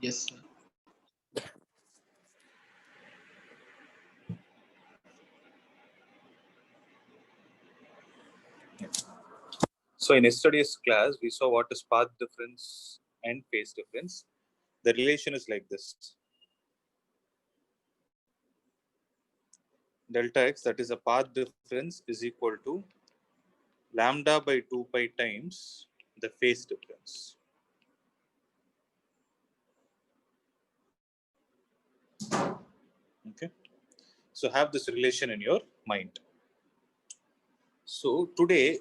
Yes, sir. So in yesterday's class, we saw what is path difference and phase difference. The relation is like this. Delta x, that is a path difference, is equal to lambda by 2 pi times the phase difference. Okay. So have this relation in your mind. So today,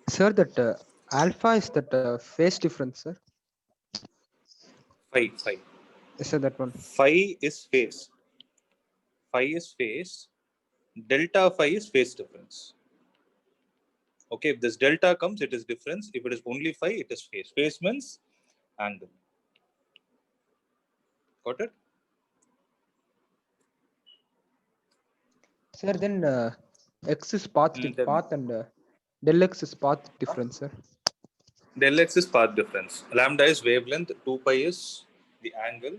Sir, that alpha is that phase difference, sir. phi. Yes, sir, that one. Phi is phase. Phi is phase. Delta phi is phase difference. Okay, if this delta comes, it is difference. If it is only phi, it is phase. Phase means angle. Got it? Sir, then x is path and del x is path difference, sir. Del x is path difference. Lambda is wavelength. 2 pi is the angle.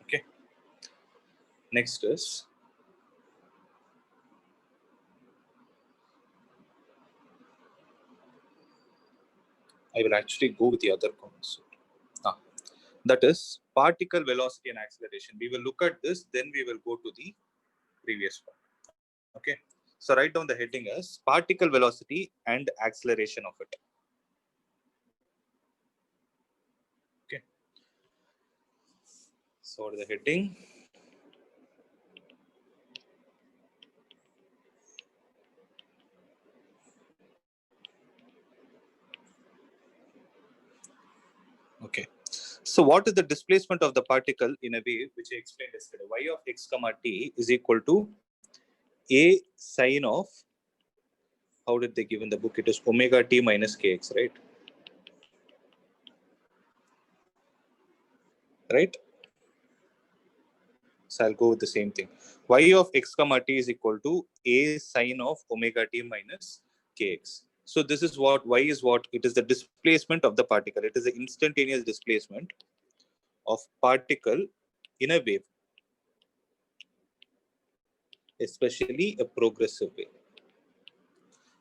Okay. Next is I will actually go with the other concept. That is particle velocity and acceleration. We will look at this, then we will go to the previous one. Okay. So write down the heading as particle velocity and acceleration of it. Okay. So what is the heading? Okay. So what is the displacement of the particle in a wave, which I explained yesterday? Y of x comma t is equal to a sine of, how did they give in the book? It is omega t minus kx, right? Right? So I'll go with the same thing. Y of x comma t is equal to a sine of omega t minus kx. So this is what y is what it is the displacement of the particle. It is the instantaneous displacement of particle in a wave, especially a progressive wave.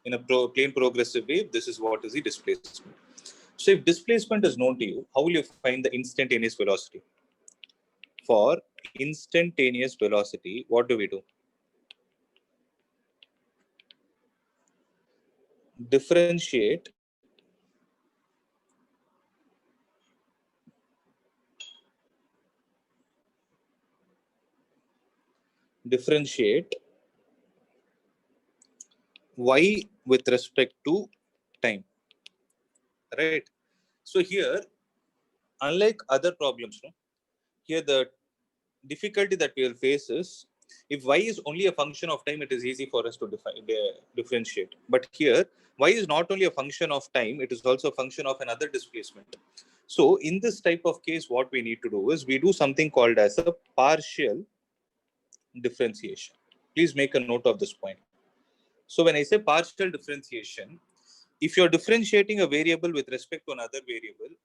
In a plane progressive wave, this is what is the displacement. So if displacement is known to you, how will you find the instantaneous velocity? For instantaneous velocity, what do we do? Differentiate y with respect to time, right? So here, unlike other problems, no, here the difficulty that we will face is if y is only a function of time, it is easy for us to differentiate. But here, y is not only a function of time, it is also a function of another displacement. So in this type of case, what we need to do is we do something called as a partial differentiation. Please make a note of this point. So when I say partial differentiation, if you're differentiating a variable with respect to another variable,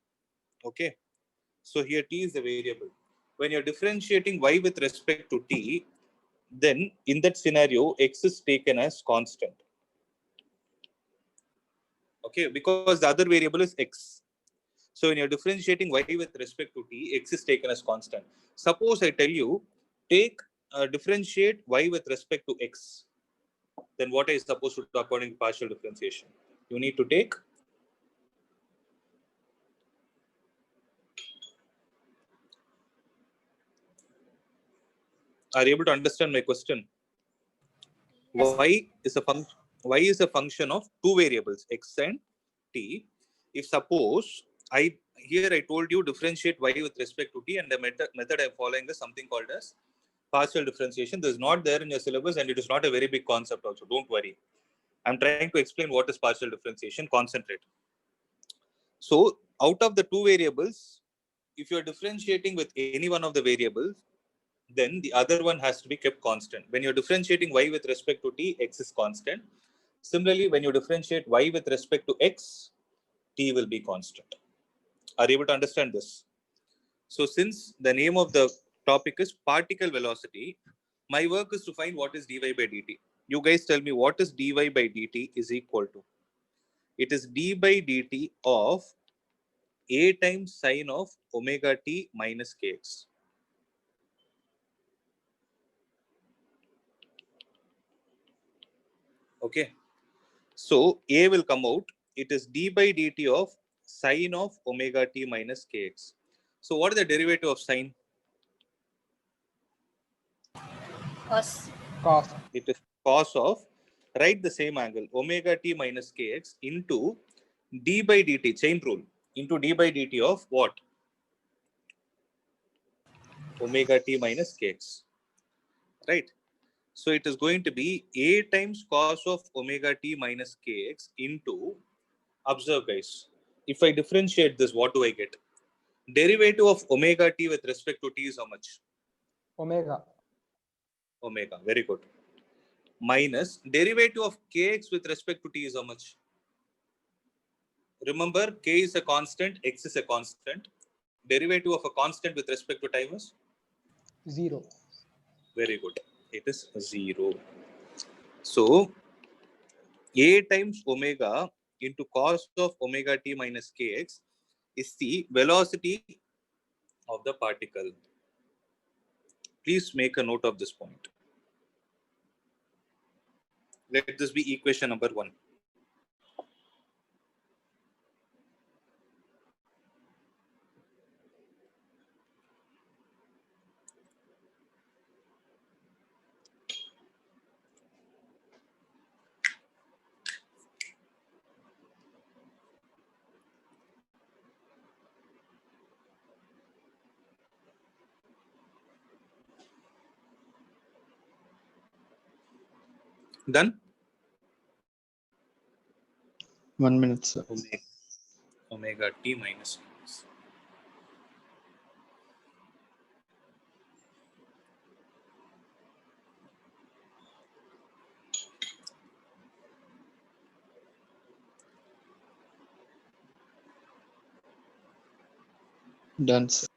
okay, so here t is the variable. When you're differentiating y with respect to t, then in that scenario, x is taken as constant. Okay, because the other variable is x. So when you're differentiating y with respect to t, x is taken as constant. Suppose I tell you, differentiate y with respect to x. Then what are you supposed to do according to partial differentiation? You need to take Are you able to understand my question? Yes. Y is a function of two variables, x and t. If suppose I here I told you differentiate y with respect to t, and the method I'm following is something called as partial differentiation. This is not there in your syllabus, and it is not a very big concept also. Don't worry. I'm trying to explain what is partial differentiation. Concentrate. So out of the two variables, if you're differentiating with any one of the variables, then the other one has to be kept constant. When you're differentiating y with respect to t, x is constant. Similarly, when you differentiate y with respect to x, t will be constant. Are you able to understand this? So since the name of the topic is particle velocity, my work is to find what is dy by dt. You guys tell me what is dy by dt is equal to. It is d by dt of a times sine of omega t minus kx. Okay. So a will come out. It is d by dt of sine of omega t minus kx. So what is the derivative of sine? Cos. Cos. It is cos of, write the same angle, omega t minus kx into d by dt, chain rule, into d by dt of what? Omega t minus kx. Right? So it is going to be a times cos of omega t minus kx into, observe guys, if I differentiate this, what do I get? Derivative of omega t with respect to t is how much? Omega. Omega. Very good. Minus derivative of kx with respect to t is how much? Remember, k is a constant, x is a constant. Derivative of a constant with respect to time is? 0. Very good. It is 0. So, a times omega into cos of omega t minus kx is the velocity of the particle. Please make a note of this point. Let this be equation number 1. Done? 1 minute, sir. Omega t minus kx. Done, sir.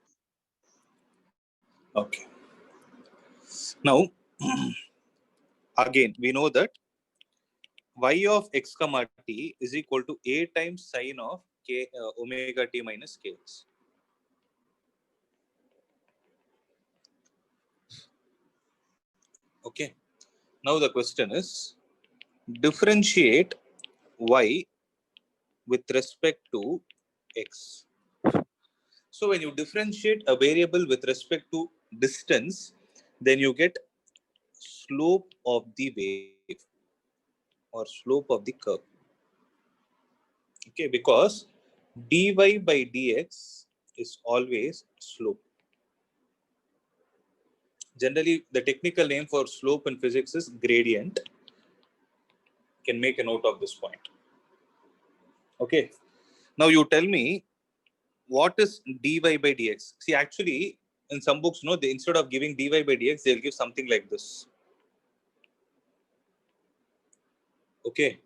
Okay. Now, again, we know that y of x comma t is equal to a times sine of k omega t minus kx. Okay. Now the question is, differentiate y with respect to x. So when you differentiate a variable with respect to distance, then you get slope of the wave or slope of the curve. Okay, because dy by dx is always slope. Generally, the technical name for slope in physics is gradient. You can make a note of this point. Okay. Now you tell me, what is dy by dx? See, actually, in some books, no, they, instead of giving dy by dx, they'll give something like this. Okay.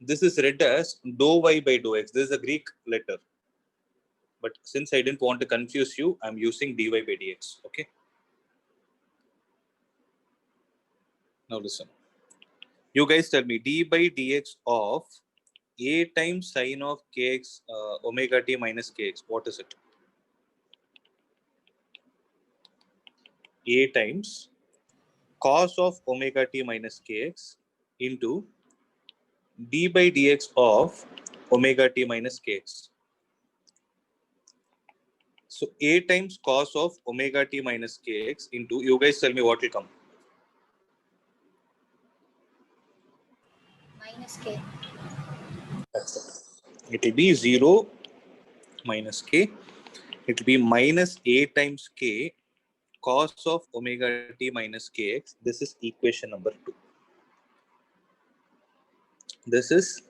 This is read as dou y by dou x. This is a Greek letter. But since I didn't want to confuse you, I'm using dy by dx. Okay. Now listen. You guys tell me d by dx of a times sine of kx omega t minus kx. What is it? A times cos of omega t minus kx into d by dx of omega t minus kx. So a times cos of omega t minus kx into, you guys tell me what will come. Minus k. That's it. It will be 0 minus k. It will be minus a times k cos of omega t minus kx. This is equation number 2. This is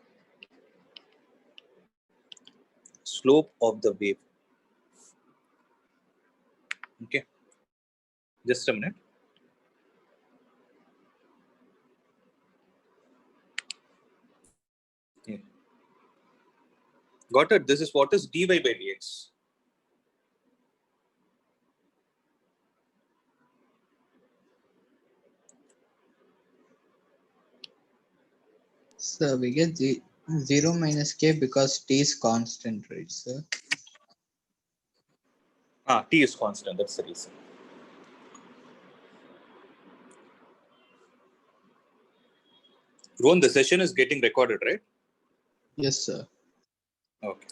slope of the wave. Okay, just a minute. Yeah. Got it? This is what is dy by dx. So we get 0 minus k because t is constant, right, sir? T is constant. That's the reason. Rohan, the session is getting recorded, right? Yes, sir. Okay.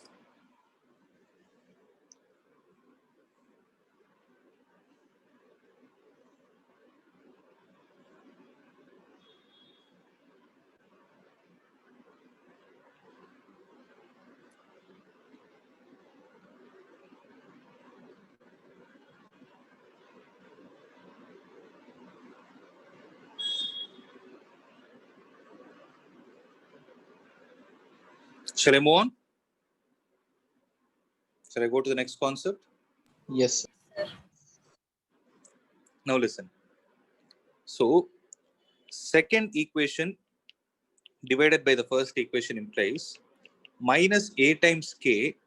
Shall I move on? Shall I go to the next concept? Yes, sir. Now listen. So, second equation divided by the first equation implies minus a times k,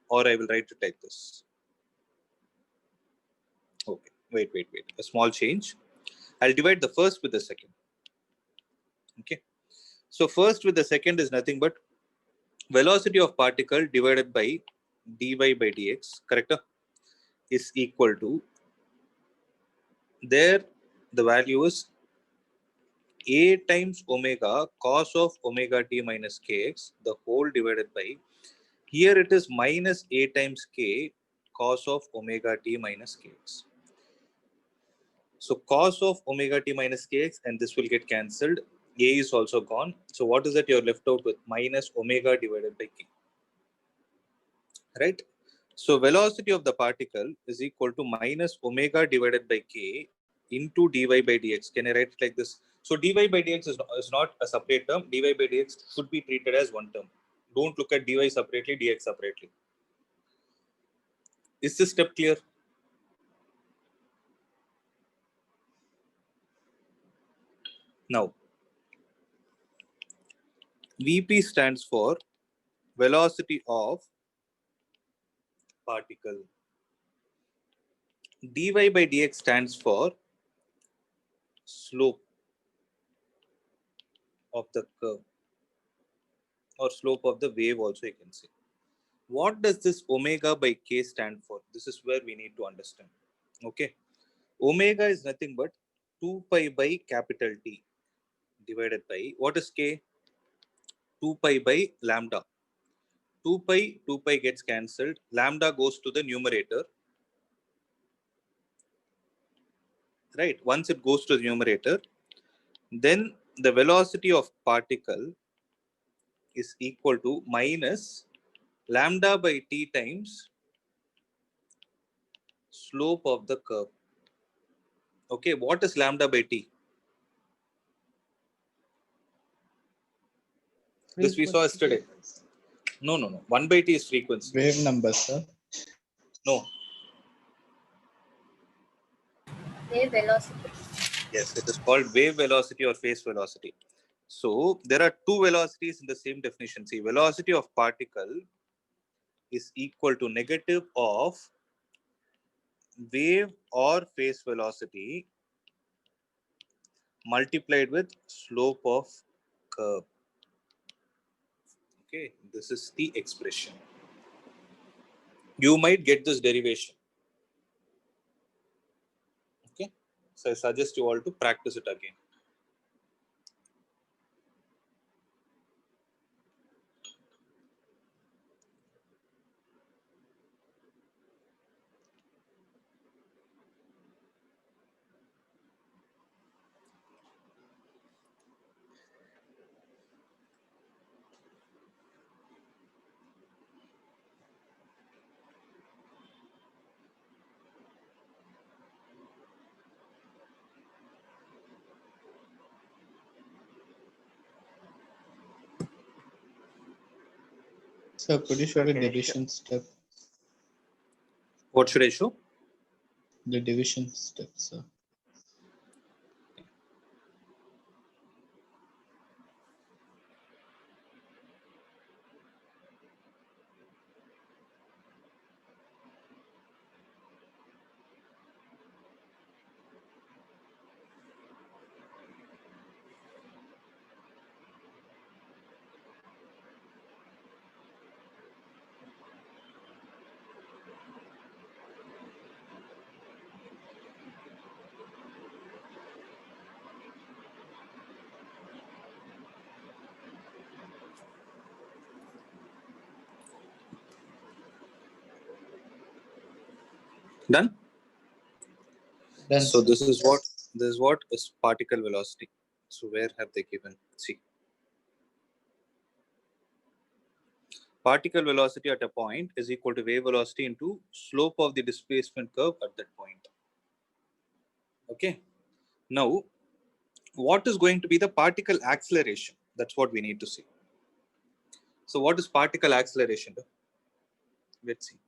or I will write it like this. Okay, wait. A small change. I'll divide the first with the second. Okay. So first with the second is nothing but velocity of particle divided by dy by dx, correct? Is equal to, there the value is a times omega cos of omega t minus kx, the whole divided by, here it is minus a times k cos of omega t minus kx. So cos of omega t minus kx, and this will get cancelled. A is also gone. So what is that you're left out with? Minus omega divided by k. Right? So velocity of the particle is equal to minus omega divided by k into dy by dx. Can I write it like this? So dy by dx is not a separate term. Dy by dx should be treated as one term. Don't look at dy separately, dx separately. Is this step clear? Now, Vp stands for velocity of particle. Dy by dx stands for slope of the curve, or slope of the wave also you can say. What does this omega by k stand for? This is where we need to understand. Okay. Omega is nothing but 2 pi by capital T divided by, what is k? 2 pi by lambda. 2 pi gets cancelled. Lambda goes to the numerator. Right. Once it goes to the numerator, then the velocity of particle is equal to minus lambda by t times slope of the curve. Okay, what is lambda by t? This we saw yesterday. No. 1 by t is frequency. Wave number, sir. No. Wave velocity. Yes, it is called wave velocity or phase velocity. So there are two velocities in the same definition. See, velocity of particle is equal to negative of wave or phase velocity multiplied with slope of curve. Okay, this is the expression. You might get this derivation. Okay, so I suggest you all to practice it again. So could you show the division step? What should I show? The division step, sir. Done. Done, So sir. this is what is particle velocity. So where have they given? See, particle velocity at a point is equal to wave velocity into slope of the displacement curve at that point. Okay. Now, what is going to be the particle acceleration? That's what we need to see. So what is particle acceleration? Let's see.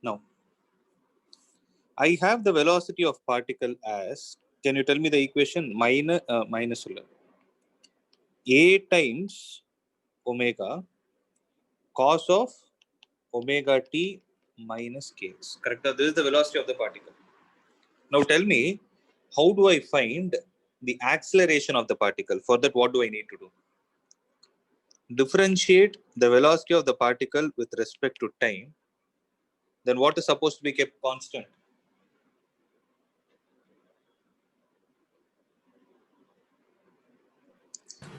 Now, I have the velocity of particle as, can you tell me the equation? Minus a times omega cos of omega t minus kx. Correct? This is the velocity of the particle. Now tell me, how do I find the acceleration of the particle? For that, what do I need to do? Differentiate the velocity of the particle with respect to time. Then what is supposed to be kept constant?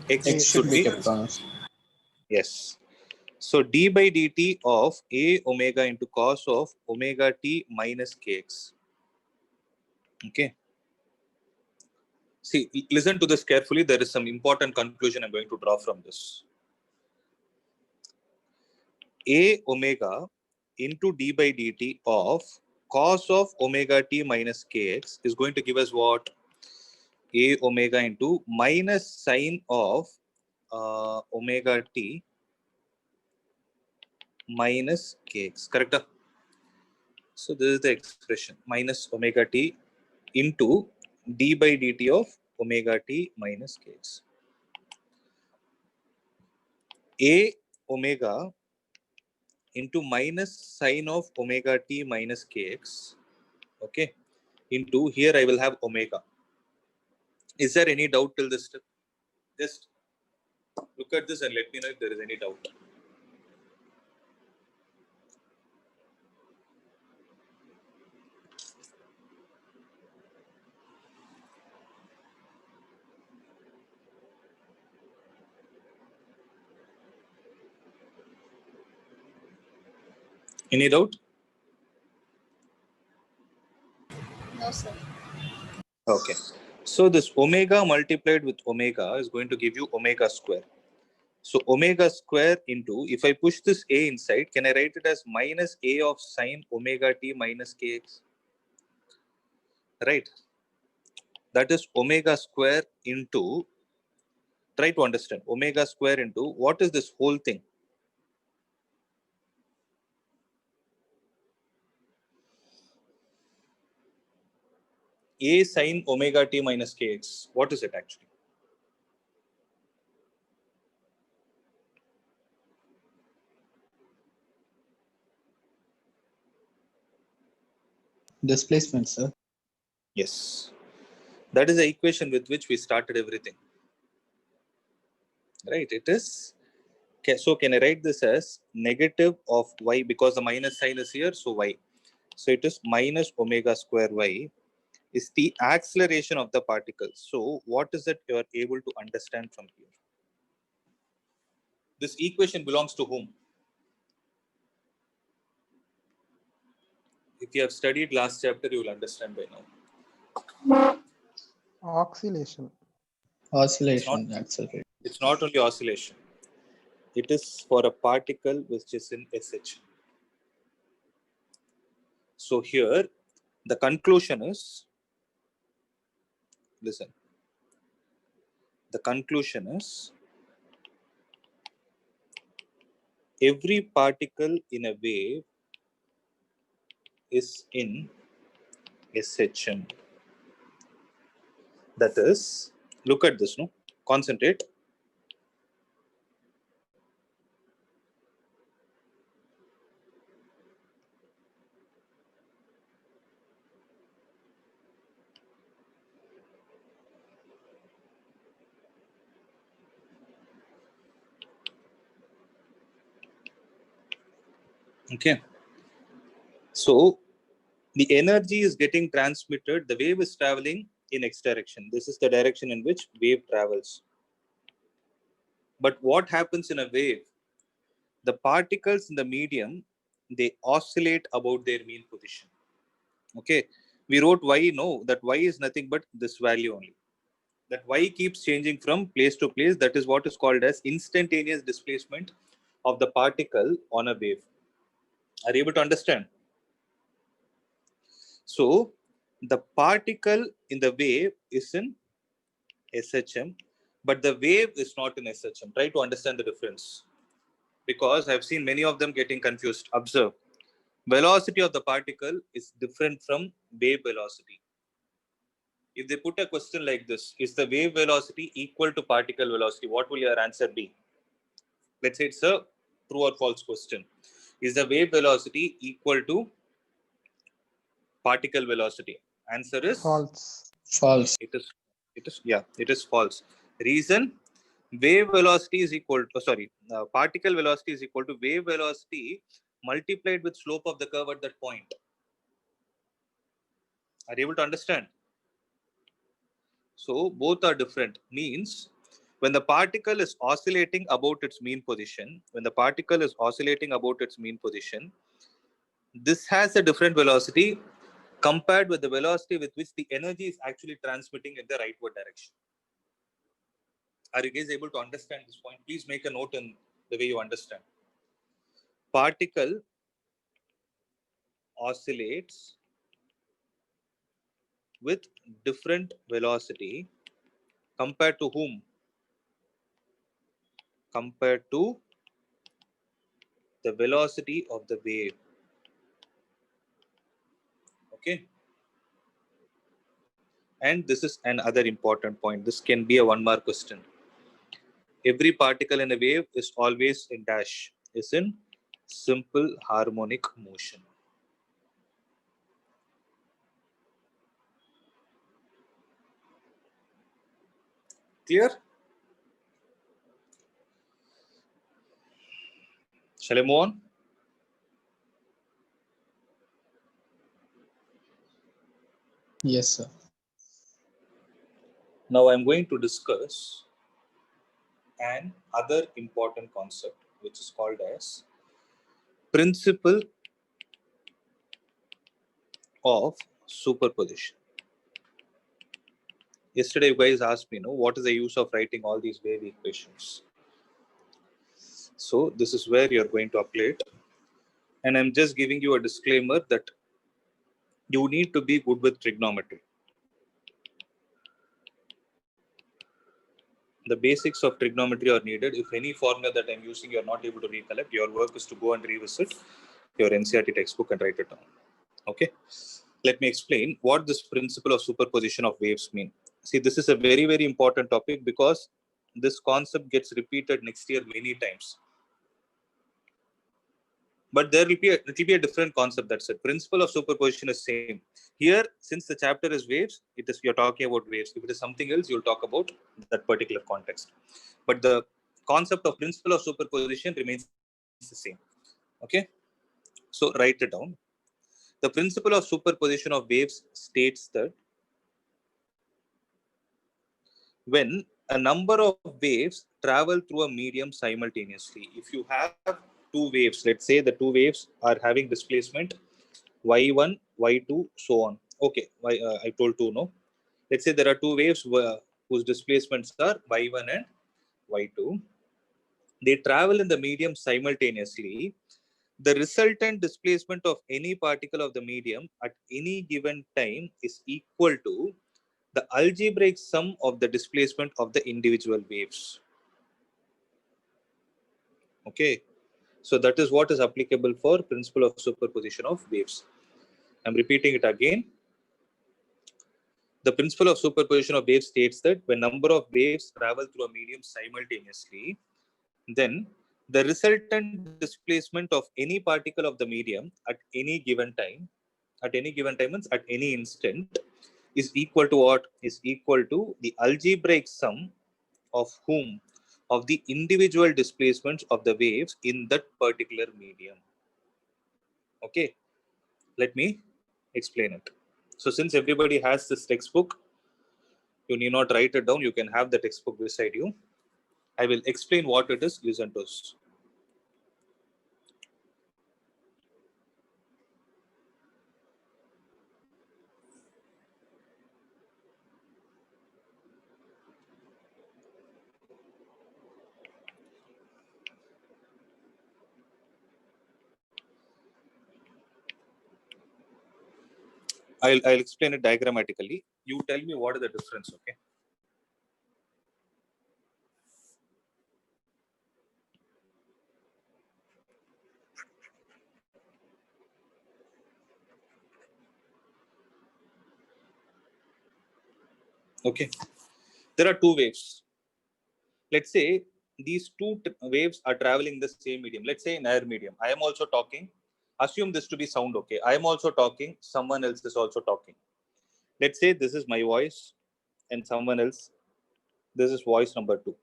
X should be kept constant. Yes. So d by dt of a omega into cos of omega t minus kx. Okay. See, listen to this carefully. There is some important conclusion I'm going to draw from this. A omega into d by dt of cos of omega t minus kx is going to give us what? A omega into minus sine of omega t minus kx. Correct? So this is the expression, minus omega t into d by dt of omega t minus kx. A omega into minus sine of omega t minus kx, okay, into here I will have omega. Is there any doubt till this step? Just look at this and let me know if there is any doubt. Any doubt? No, sir. Okay. So this omega multiplied with omega is going to give you omega square. So omega square into, if I push this a inside, can I write it as minus a of sine omega t minus kx? Right. That is omega square into, try to understand, omega square into, what is this whole thing? A sine omega t minus kx. What is it actually? Displacement, sir. Yes. That is the equation with which we started everything. Right? It is. So can I write this as negative of y, because the minus sign is here, so y. So it is minus omega square y is the acceleration of the particle. So what is it you are able to understand from here? This equation belongs to whom? If you have studied last chapter, you will understand by now. Oscillation. Oscillation accelerator. It's not only oscillation. It is for a particle which is in SH. So here, the conclusion is, listen, the conclusion is every particle in a wave is in SHM. That is, look at this, no? Concentrate. Okay. So the energy is getting transmitted. The wave is traveling in X direction. This is the direction in which wave travels. But what happens in a wave? The particles in the medium, they oscillate about their mean position. Okay. We wrote y, no, that y is nothing but this value only. That y keeps changing from place to place. That is what is called as instantaneous displacement of the particle on a wave. Are you able to understand? So the particle in the wave is in SHM, but the wave is not in SHM. Try to understand the difference, because I've seen many of them getting confused. Observe, velocity of the particle is different from wave velocity. If they put a question like this, is the wave velocity equal to particle velocity? What will your answer be? Let's say it's a true or false question. Is the wave velocity equal to particle velocity? Answer is False. False. It is false. Reason: wave velocity is equal to particle velocity is equal to wave velocity multiplied with slope of the curve at that point. Are you able to understand? So both are different. Means when the particle is oscillating about its mean position, this has a different velocity compared with the velocity with which the energy is actually transmitting in the rightward direction. Are you guys able to understand this point? Please make a note in the way you understand. Particle oscillates with different velocity compared to whom? Compared to the velocity of the wave. Okay. And this is another important point. This can be a 1-mark question. Every particle in a wave is always in dash, is in simple harmonic motion. Clear? Shall I move on? Yes, sir. Now I'm going to discuss an other important concept, which is called as principle of superposition. Yesterday, you guys asked me, what is the use of writing all these wave equations? So this is where you're going to apply it. And I'm just giving you a disclaimer that you need to be good with trigonometry. The basics of trigonometry are needed. If any formula that I'm using you're not able to recollect, your work is to go and revisit your NCERT textbook and write it down. Okay. Let me explain what this principle of superposition of waves mean. See, this is a very, very important topic because this concept gets repeated next year many times. But there will be a different concept. That's it. Principle of superposition is same. Here, since the chapter is waves, you're talking about waves. If it is something else, you'll talk about that particular context. But the concept of principle of superposition remains the same. Okay. So write it down. The principle of superposition of waves states that when a number of waves travel through a medium simultaneously, if you have two waves, let's say the two waves are having displacement y1, y2, so on. Okay, I told two, no? Let's say there are two waves whose displacements are y1 and y2. They travel in the medium simultaneously. The resultant displacement of any particle of the medium at any given time is equal to the algebraic sum of the displacement of the individual waves. Okay. So that is what is applicable for principle of superposition of waves. I'm repeating it again. The principle of superposition of waves states that when number of waves travel through a medium simultaneously, then the resultant displacement of any particle of the medium at any given time means at any instant, is equal to what? Is equal to the algebraic sum of whom? Of the individual displacements of the waves in that particular medium. Okay, let me explain it. So since everybody has this textbook, you need not write it down. You can have the textbook beside you. I will explain what it is. Listen to us. I'll explain it diagrammatically. You tell me what is the difference, okay? Okay. There are two waves. Let's say these two waves are traveling the same medium. Let's say in air medium. I am also talking. Assume this to be sound, okay? I am also talking. Someone else is also talking. Let's say this is my voice and someone else. This is voice number 2.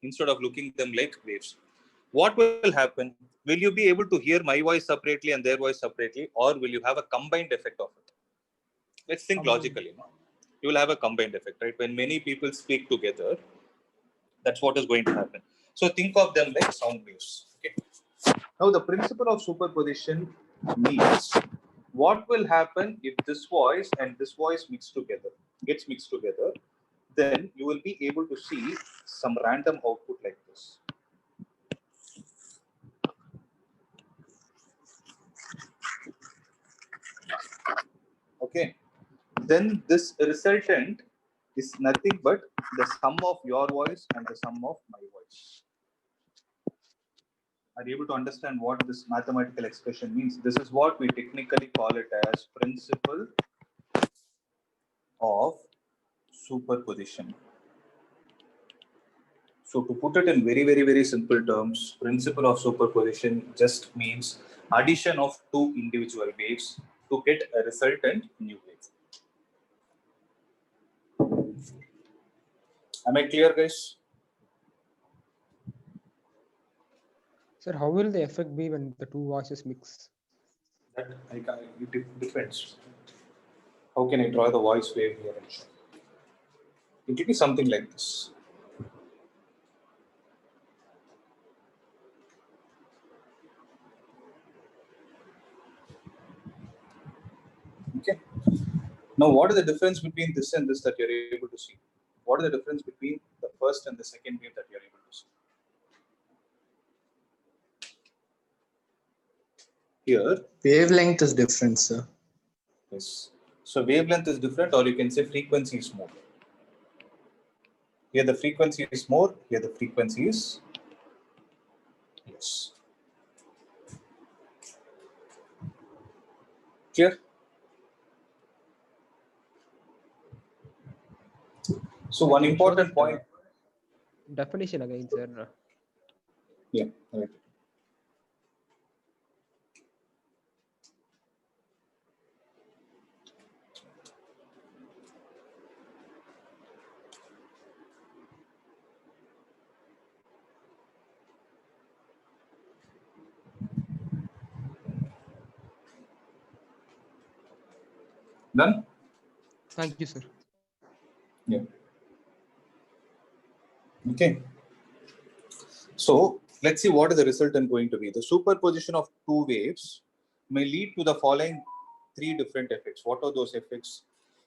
Instead of looking them like waves, what will happen? Will you be able to hear my voice separately and their voice separately, or will you have a combined effect of it? Let's think logically. You will have a combined effect, right? When many people speak together, that's what is going to happen. So think of them like sound waves. Okay. Now the principle of superposition means what will happen if this voice and this voice gets mixed together, then you will be able to see some random output like this. Okay. Then this resultant is nothing but the sum of your voice and the sum of my voice. Are you able to understand what this mathematical expression means? This is what we technically call it as principle of superposition. So to put it in very, very, very simple terms, principle of superposition just means addition of two individual waves to get a resultant new wave. Am I clear, guys? Sir, how will the effect be when the two voices mix? That it depends. How can I draw the voice wave here and show? It will be something like this. Okay. Now, what is the difference between this and this that you're able to see? What is the difference between the first and the second wave that you're able to see? Here, Wavelength is different, sir. yes. So wavelength is different, or you can say frequency is more. Here the frequency is more. Here the frequency is less. Clear? So one important point. Definition again, sir. Yeah, right. Done? Thank you, sir. Yeah. Okay. So let's see what is the resultant going to be. The superposition of two waves may lead to the following three different effects. What are those effects?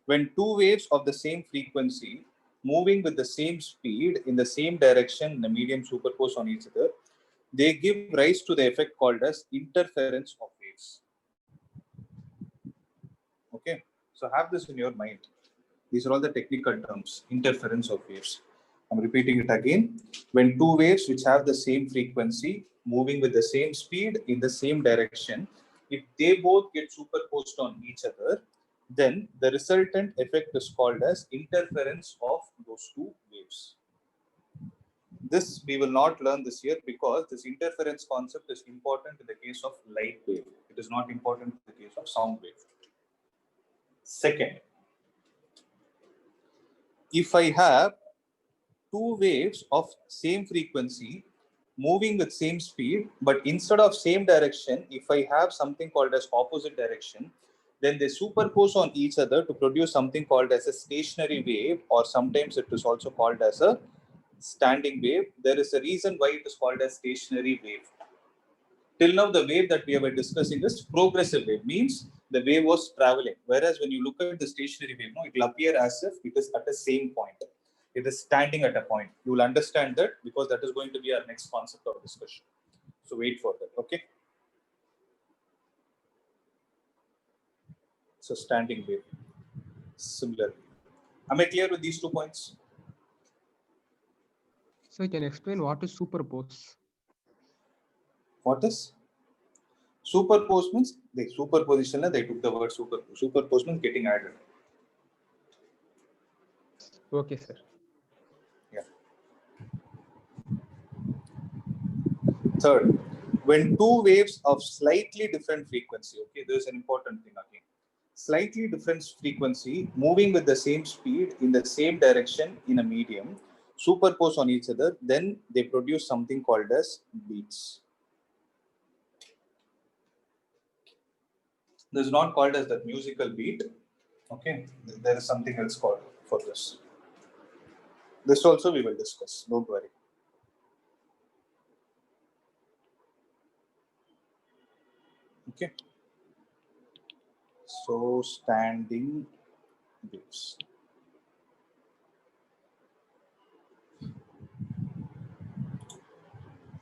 When two waves of the same frequency moving with the same speed in the same direction in the medium superposed on each other, they give rise to the effect called as interference of waves. Okay, so have this in your mind. These are all the technical terms, interference of waves. I'm repeating it again. When two waves which have the same frequency moving with the same speed in the same direction, if they both get superposed on each other, then the resultant effect is called as interference of those two waves. This we will not learn this year because this interference concept is important in the case of light wave. It is not important in the case of sound wave. Second, if I have two waves of same frequency moving with same speed, but instead of same direction, if I have something called as opposite direction, then they superpose on each other to produce something called as a stationary wave, or sometimes it is also called as a standing wave. There is a reason why it is called as stationary wave. Till now, the wave that we were discussing is progressive wave, means the wave was traveling. Whereas when you look at the stationary wave, no, it will appear as if it is at the same point. It is standing at a point. You will understand that because that is going to be our next concept of discussion. So wait for that, okay? So standing wave, similar. Am I clear with these 2 points? So you can explain what is superpose? What is? Superpose means the superposition, they took the word superpose. Superpose means getting added. Okay, sir. Yeah. Third, when two waves of slightly different frequency, okay, there's an important thing again. Slightly different frequency moving with the same speed in the same direction in a medium superpose on each other, then they produce something called as beats. This is not called as the musical beat. Okay, there is something else called for this. This also we will discuss, don't worry. Okay. So standing waves.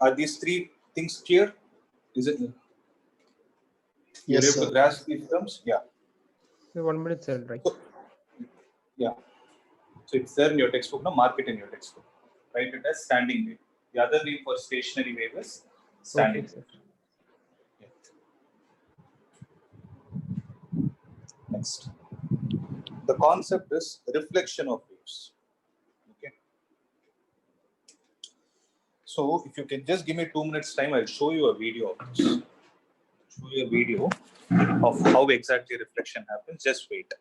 Are these three things clear? Is it? You're Yes, able to sir. grasp these terms? Yeah. 1 minute, sir, right? So, yeah. So it's there in your textbook. No, mark it in your textbook. Write it as standing wave. The other name for stationary wave is standing Okay, wave. sir. Yeah. Next. The concept is reflection of waves. Okay. So if you can just give me 2 minutes time, I'll show you a video of this. Show you a video of how exactly reflection happens. Just wait.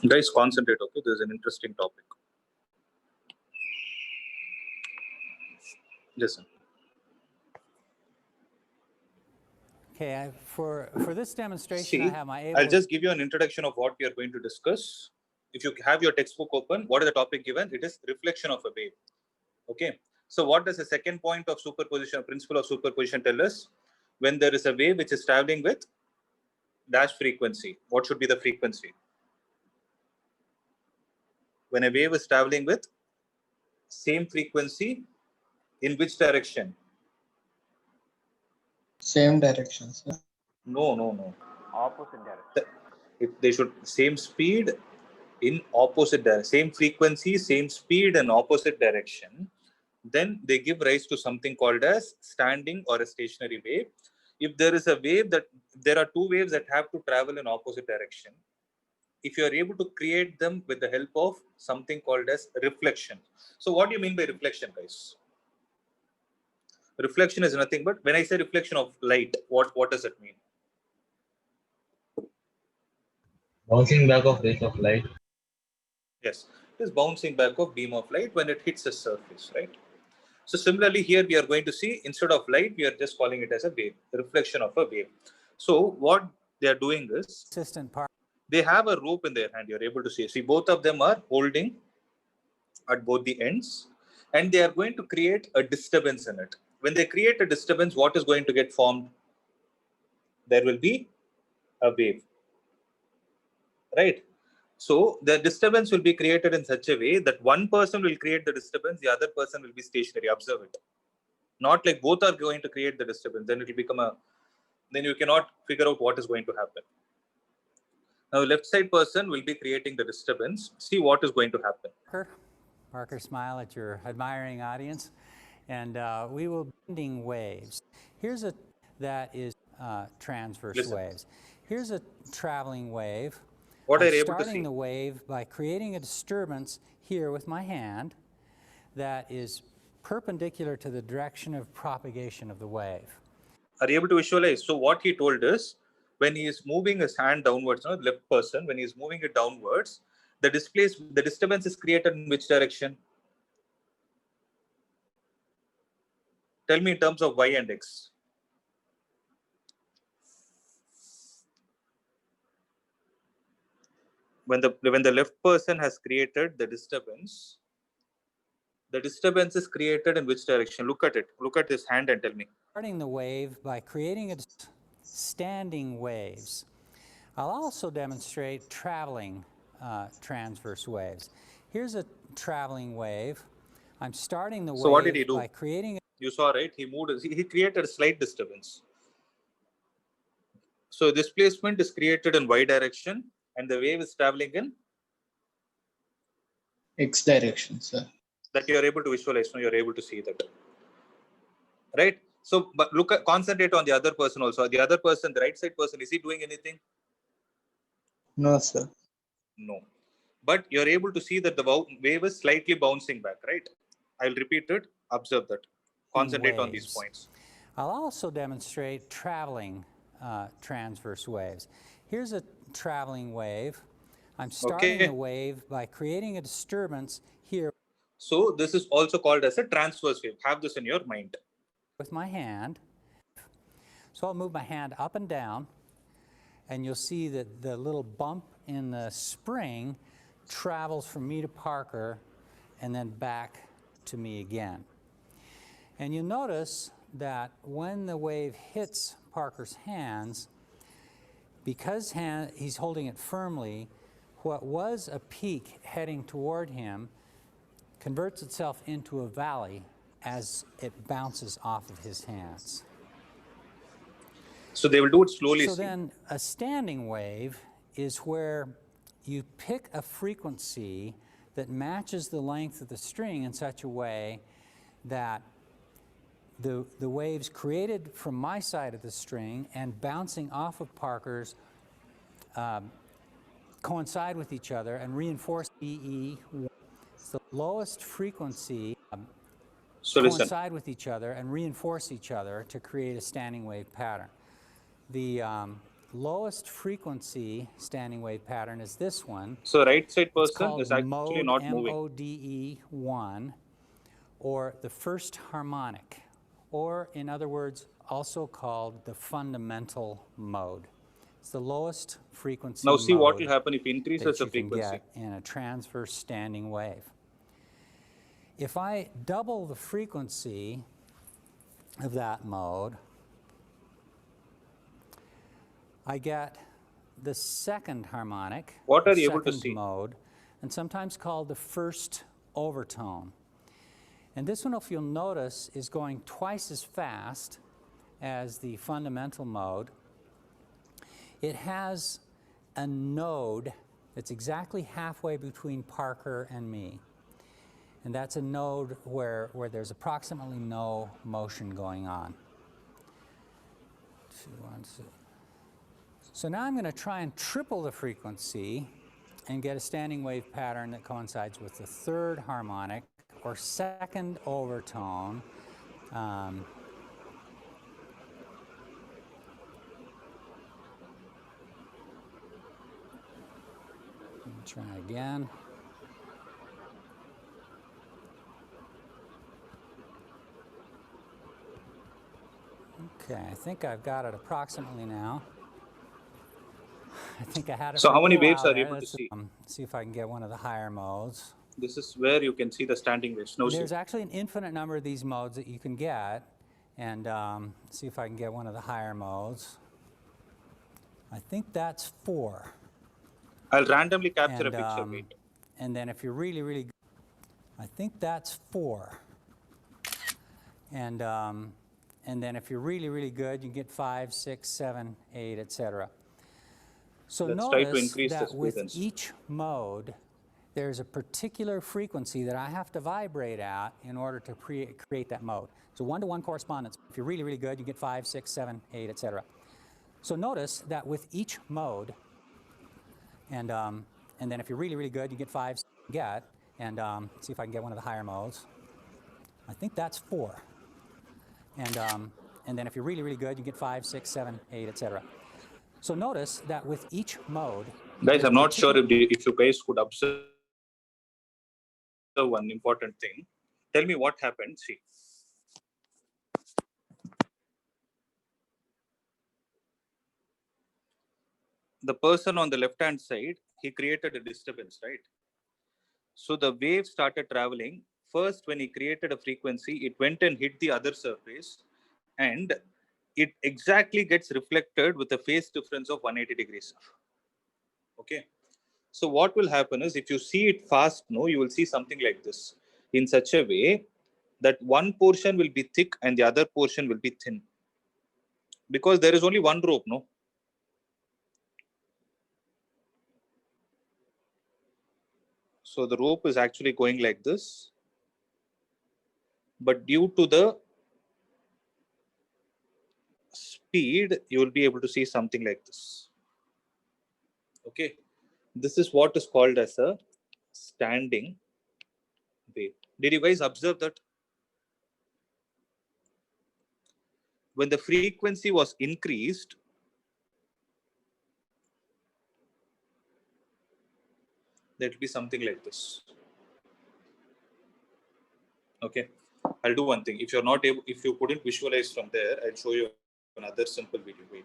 Guys, concentrate, okay? There's an interesting topic. Listen. Okay, for this demonstration, See, I have my I'll just give you an introduction of what we are going to discuss. If you have your textbook open, what is the topic given? It is reflection of a wave. Okay. So what does the second point of superposition, principle of superposition tell us? When there is a wave which is traveling with dash frequency, what should be the frequency? When a wave is traveling with same frequency, in which direction? Same direction, sir. No. opposite direction. If they should same speed in opposite direction, same frequency, same speed and opposite direction, then they give rise to something called as standing or a stationary wave. if there is a wave that there are two waves that have to travel in opposite direction, if you are able to create them with the help of something called as reflection. So what do you mean by reflection, guys? Reflection is nothing but, when I say reflection of light, what does it mean? Bouncing back of rays of light. Yes, it is bouncing back of beam of light when it hits the surface, right? So similarly here we are going to see, instead of light, we are just calling it as a wave, the reflection of a wave. So what they are doing is, Assistant part. they have a rope in their hand. You're able to see. See, both of them are holding at both the ends, and they are going to create a disturbance in it. When they create a disturbance, what is going to get formed? There will be a wave, right? So the disturbance will be created in such a way that one person will create the disturbance, the other person will be stationary. Observe it. Not like both are going to create the disturbance. Then it will become a, then you cannot figure out what is going to happen. Now, left side person will be creating the disturbance. See what is going to happen. Parker, smile at your admiring audience. And we will be bending waves. Here's a, that is transverse Listen. waves. Here's a traveling wave. What I'm are you able to starting see? the wave by creating a disturbance here with my hand that is perpendicular to the direction of propagation of the wave. Are you able to visualize? So what he told is, when he is moving his hand downwards, no, left person, when he is moving it downwards, the disturbance is created in which direction? Tell me in terms of y and x. When the left person has created the disturbance is created in which direction? Look at it. Look at this hand and tell me. Starting the wave by creating a standing waves. I'll also demonstrate traveling transverse waves. Here's a traveling wave. I'm starting the So wave what did he do? by creating a You saw, right? He created a slight disturbance. So displacement is created in y direction and the wave is traveling in X direction, sir. that you are able to visualize. No, you are able to see that, right? So, but concentrate on the other person also. The other person, the right side person, is he doing anything? No, sir. No. But you're able to see that the wave is slightly bouncing back, right? I'll repeat it. Observe that. Concentrate on these waves. points. I'll also demonstrate traveling transverse waves. Here's a traveling wave. I'm starting Okay. the wave by creating a disturbance here So this is also called as a transverse wave. Have this in your mind. with my hand. So I'll move my hand up and down, and you'll see that the little bump in the spring travels from me to Parker and then back to me again. And you'll notice that when the wave hits Parker's hands, because he's holding it firmly, what was a peak heading toward him converts itself into a valley as it bounces off of his hands. So they will do it slowly. So See? then a standing wave is where you pick a frequency that matches the length of the string in such a way that the waves created from my side of the string and bouncing off of Parker's coincide with each other and reinforce EE. It's the lowest frequency So listen. coincide with each other and reinforce each other to create a standing wave pattern. The lowest frequency standing wave pattern is this one. So right side It's person called is actually mode, not moving. MODE 1, or the first harmonic, or in other words, also called the fundamental mode. It's the lowest frequency Now see what mode will happen if it increases that the you can frequency. get in a transverse standing wave. If I double the frequency of that mode, I get the second harmonic, What are the you able to second see? mode, and sometimes called the first overtone. And this one, if you'll notice, is going twice as fast as the fundamental mode. It has a node that's exactly halfway between Parker and me. And that's a node where there's approximately no motion going on. So now I'm going to try and triple the frequency and get a standing wave pattern that coincides with the third harmonic or second overtone. Try again. Okay, I think I've got it approximately now. I think I had it So for how a many little waves while are you there. able to see? See if I can get one of the higher modes. This is where you can see the standing waves. No, There's actually an infinite number of these modes that you can get, and see if I can get one of the higher modes. I think that's 4. I'll randomly capture And, a picture. Wait. and then if you're really, really good, I think that's 4. And then if you're really, really good, you get 5, 6, 7, 8, etc. So Let's try to notice increase the that speed with and each mode, there's a particular frequency that I have to vibrate at in order to create that mode. So 1-to-1 correspondence. If you're really, really good, you get 5, 6, 7, 8, etc. So notice that with each mode, and then if you're really, really good, you get 5, and see if I can get one of the higher modes. I think that's 4. And then if you're really, really good, you get 5, 6, 7, 8, etc. So notice that with each mode, Guys, I'm not sure if you guys could observe one important thing. Tell me what happened. See. The person on the left-hand side, he created a disturbance, right? So the wave started traveling. First, when he created a frequency, it went and hit the other surface, and it exactly gets reflected with a phase difference of 180 degrees. Okay. So what will happen is, if you see it fast, no, you will see something like this, in such a way that one portion will be thick and the other portion will be thin, because there is only one rope, no? So the rope is actually going like this, but due to the speed, you will be able to see something like this. Okay, this is what is called as a standing wave. Did you guys observe that? When the frequency was increased, there will be something like this. Okay, I'll do one thing. If you're not able, if you couldn't visualize from there, I'll show you another simple video. Wait.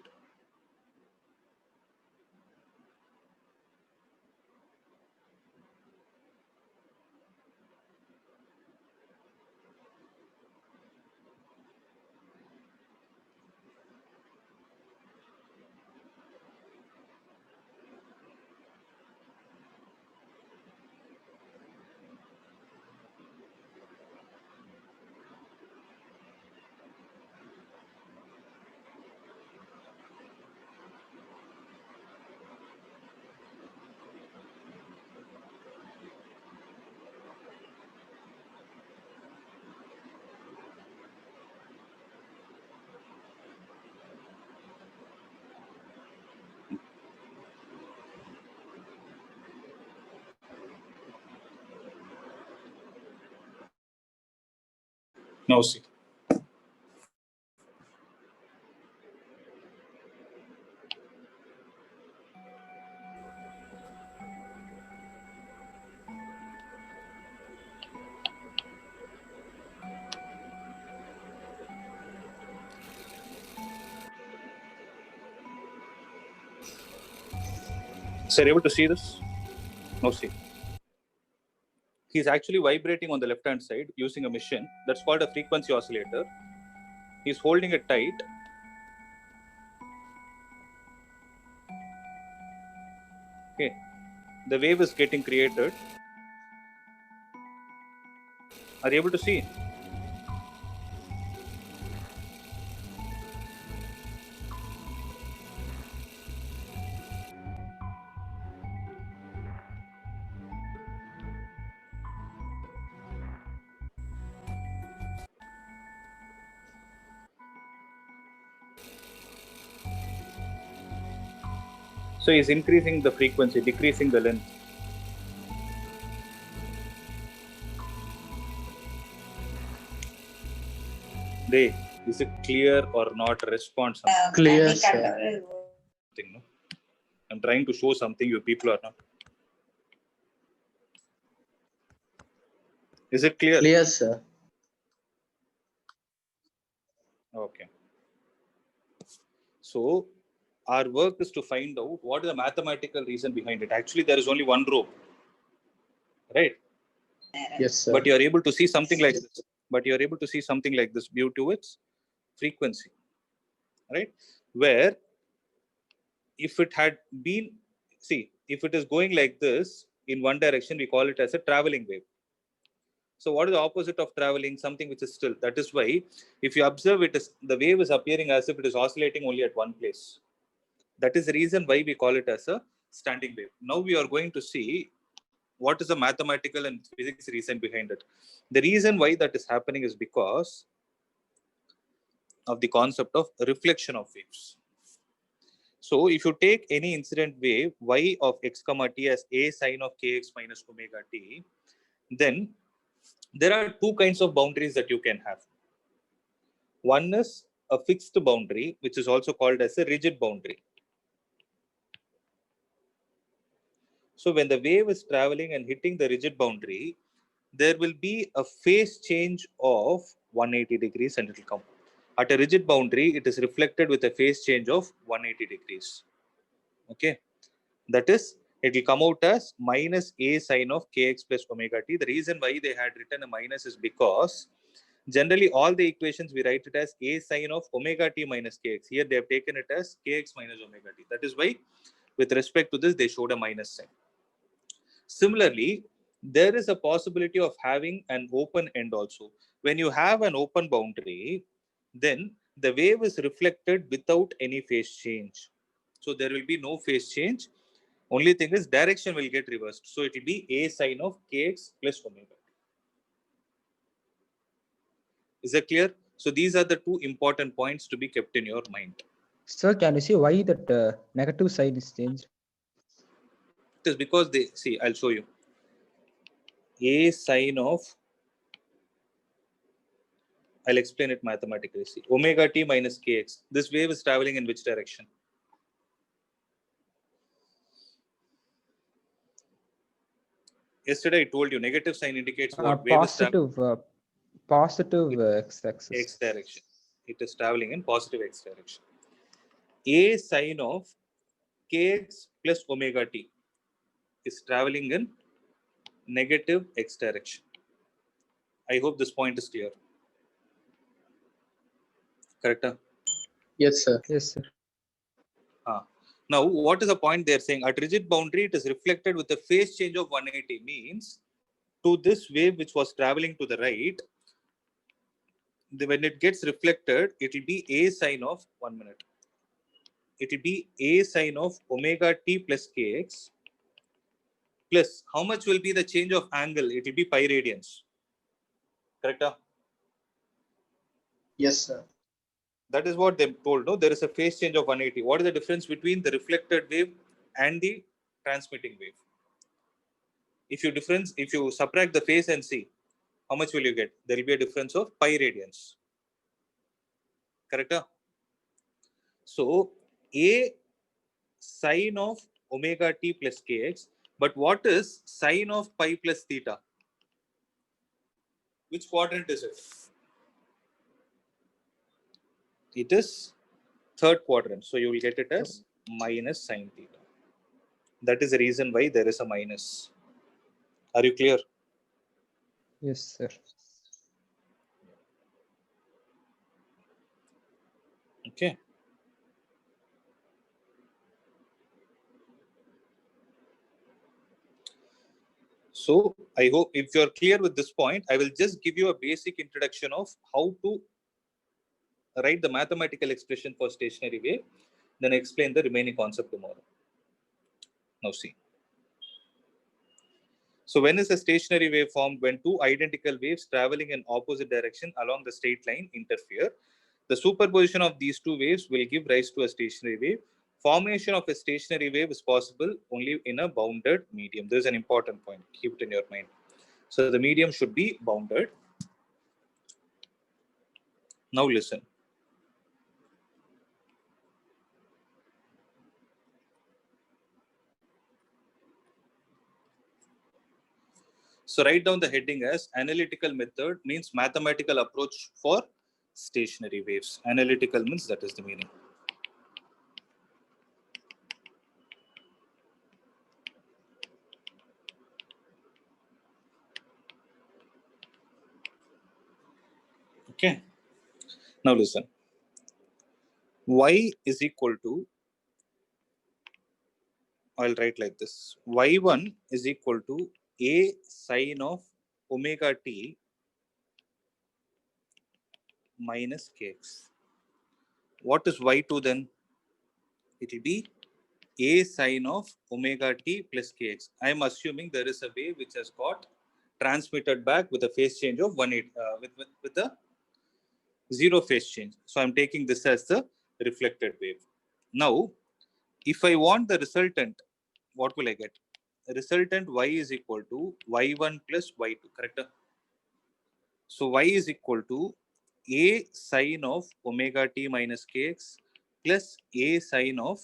Now see. So, are you able to see this? Now see. He's actually vibrating on the left-hand side using a machine that's called a frequency oscillator. He's holding it tight. Okay, the wave is getting created. Are you able to see? So he's increasing the frequency, decreasing the length. Is it clear or not? Response. Clear, sir. No? I'm trying to show something, you people are not. Is it clear? Clear, sir. Okay. So our work is to find out what is the mathematical reason behind it. Actually, there is only one rope, right? Yes, sir. But you are able to see something like this. Due to its frequency, right? Where if it had been, if it is going like this in one direction, we call it as a traveling wave. So what is the opposite of traveling? Something which is still. That is why if you observe it, the wave is appearing as if it is oscillating only at one place. That is the reason why we call it as a standing wave. Now we are going to see what is the mathematical and physics reason behind it. The reason why that is happening is because of the concept of reflection of waves. So if you take any incident wave y of x comma t as a sine of kx minus omega t, then there are two kinds of boundaries that you can have. One is a fixed boundary, which is also called as a rigid boundary. So when the wave is traveling and hitting the rigid boundary, there will be a phase change of 180 degrees and it will come. At a rigid boundary, it is reflected with a phase change of 180 degrees. Okay. That is, it will come out as minus a sine of kx plus omega t. The reason why they had written a minus is because generally all the equations we write it as a sine of omega t minus kx. Here they have taken it as kx minus omega t. That is why with respect to this, they showed a minus sign. Similarly, there is a possibility of having an open end also. When you have an open boundary, then the wave is reflected without any phase change. So there will be no phase change. Only thing is direction will get reversed. So it will be a sine of kx plus omega. Is that clear? So these are the two important points to be kept in your mind. Sir, can you see why that negative sign is changed? It is because they see, I'll show you. A sine of, I'll explain it mathematically. See, omega t minus kx. This wave is traveling in which direction? Yesterday I told you negative sign indicates what? Wave is positive x-axis. X direction. It is traveling in positive x direction. A sine of kx plus omega t is traveling in negative x direction. I hope this point is clear. Correct? Yes, sir. Yes, sir. Now, what is the point they're saying? At rigid boundary, it is reflected with a phase change of 180. Means to this wave which was traveling to the right, when it gets reflected, it will be a sine of 1 minute. It will be a sine of omega t plus kx plus how much will be the change of angle? It will be pi radians. Correct? Yes, sir. That is what they told. No, there is a phase change of 180. What is the difference between the reflected wave and the transmitting wave? If you subtract the phase and see, how much will you get? There will be a difference of pi radians. Correct? So a sine of omega t plus kx. But what is sine of pi plus theta? Which quadrant is it? It is third quadrant. So you will get it as minus sine theta. That is the reason why there is a minus. Are you clear? Yes, sir. Okay. So I hope if you're clear with this point, I will just give you a basic introduction of how to write the mathematical expression for stationary wave. Then I explain the remaining concept tomorrow. Now see. So when is a stationary wave formed? When two identical waves traveling in opposite direction along the straight line interfere. The superposition of these two waves will give rise to a stationary wave. Formation of a stationary wave is possible only in a bounded medium. This is an important point. Keep it in your mind. So the medium should be bounded. Now listen. So write down the heading as analytical method means mathematical approach for stationary waves. Analytical means that is the meaning. Okay. Now listen. Y is equal to, I'll write like this. Y1 is equal to A sine of omega t minus kx. What is y2 then? It will be A sine of omega t plus kx. I am assuming there is a wave which has got transmitted back with a phase change of 180 with a zero phase change. So I'm taking this as the reflected wave. Now, if I want the resultant, what will I get? The resultant y is equal to y1 plus y2, correct? So y is equal to A sine of omega t minus kx plus A sine of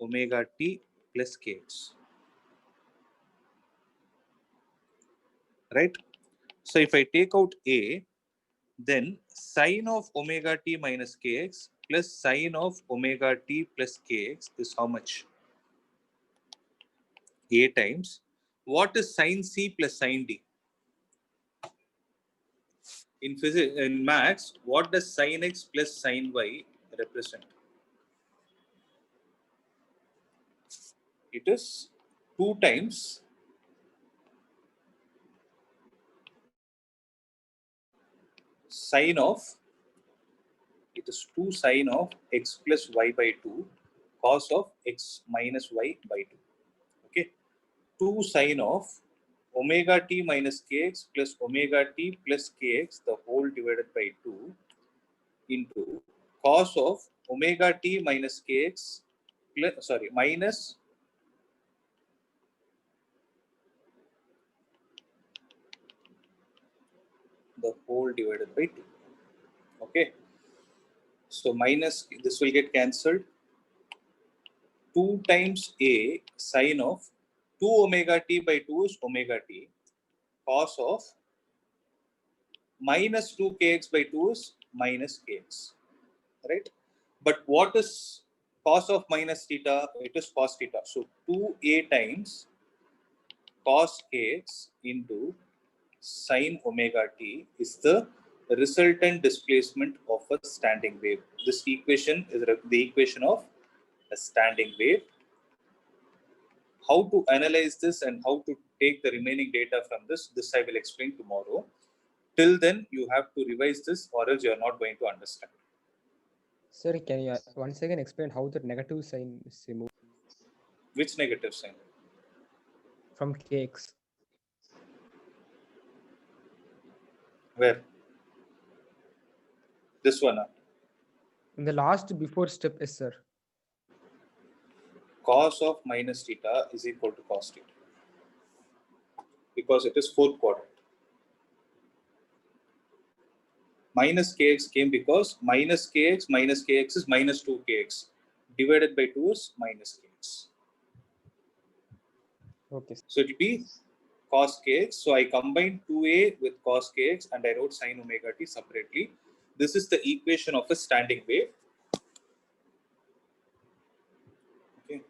omega t plus kx. Right? So if I take out A, then sine of omega t minus kx plus sine of omega t plus kx is how much? A times. What is sine c plus sine d? In physics, in maths, what does sine x plus sine y represent? It is 2 times sine of, it is 2 sine of x plus y by 2 cos of x minus y by 2. Okay, 2 sine of omega t minus kx plus omega t plus kx the whole divided by 2 into cos of omega t minus kx plus, sorry, minus the whole divided by 2. Okay, so minus, this will get cancelled. 2 times A sine of 2 omega t by 2 is omega t, cos of minus 2 kx by 2 is minus kx, right? But what is cos of minus theta? It is cos theta. So 2a times cos kx into sine omega t is the resultant displacement of a standing wave. This equation is the equation of a standing wave. How to analyze this and how to take the remaining data from this I will explain tomorrow. Till then, you have to revise this or else you are not going to understand. Sir, can you once again explain how the negative sign is removed Which negative sign? from kx? Where? This one. In the last before step, yes, sir. Cos of minus theta is equal to cos theta. Because it is fourth quadrant. Minus kx came because minus kx is minus 2kx. Divided by 2 is minus kx. Okay, sir. So it will be cos kx. So I combined 2a with cos kx and I wrote sine omega t separately. This is the equation of a standing wave. Okay.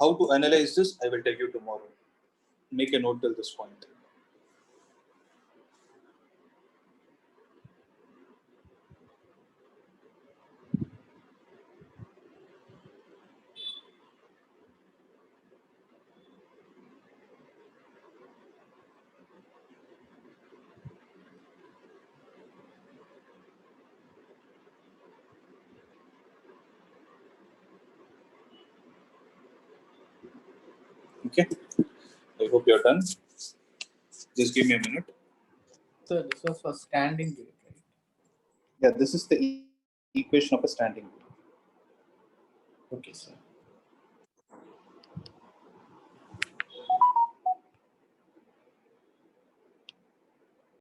How to analyze this, I will tell you tomorrow. Make a note till this point. Okay. I hope you're done. Just give me a minute. So this was for standing wave, right? Yeah, this is the equation of a standing wave. Okay, sir.